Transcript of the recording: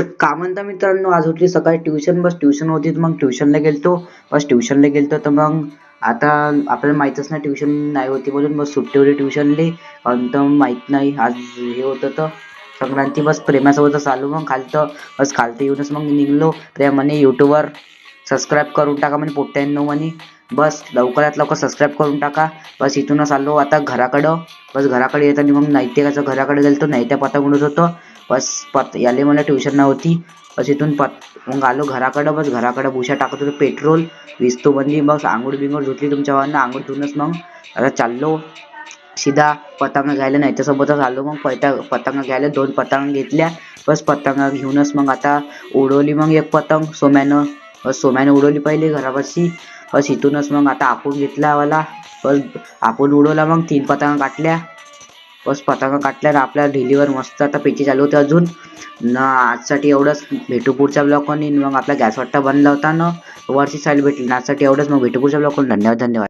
तर का म्हणता मित्रांनो, आज उठली सकाळी ट्युशन, बस ट्युशन होती तर मग ट्युशनला गेलतो. बस ट्युशनला गेलतो तर मग आता आपल्याला माहीतच नाही ट्युशन नाही होती म्हणून बस सुट्टी होती ट्युशनले. आणि तर माहीत नाही आज हे होतं तर संक्रांती. बस प्रेमासोबतच आलो मग खालतं. बस खालतं येऊनच मग निघलो. प्रेम म्हणे यूट्यूबवर सबस्क्राईब करून टाका म्हणे पोट्ट्यांनो म्हणे. बस लवकरात लवकर सबस्क्राईब करून टाका. बस इथूनच आलो आता घराकडं. बस घराकडे येताना मग नाईट्याचं घराकडे गेलतो, नाईट्या पतंग उडत होतो. बस याले मला ट्युशन नव्हती. बस इथून मग आलो घराकडं. बस घराकडं भुशा टाकत होतो पेट्रोल विस्तू बनली. बस आंघोळ बिंघोळ धुतली तुमच्या भावांना. आंघोळ धुवूनच मग आता चाललो सीधा पतंग घ्यायला. नाहीत्यासोबतच आलो मग पतंग घ्यायला. 2 पतंग घेतल्या. बस पतंग घेऊनच मग आता उडवली मग एक पतंग सोम्यानं. बस सोम्यानं उडवली पहिले घरापाशी. बस इथूनच मग आता आपण घेतला वाला. बस आपण उडवला मग 3 पतंग काटल्या. बस पतंग काटल्यावर आपल्या ढिलीवर मस्त आता पेची चालू होते अजून ना. आजसाठी एवढंच. भेटू पुढच्या ब्लॉगमध्ये. मग आपला गॅस वाट्टा बनला होता ना वरची साईड भेटली ना. आजसाठी एवढंच. मग भेटू पुढच्या ब्लॉगमध्ये. धन्यवाद.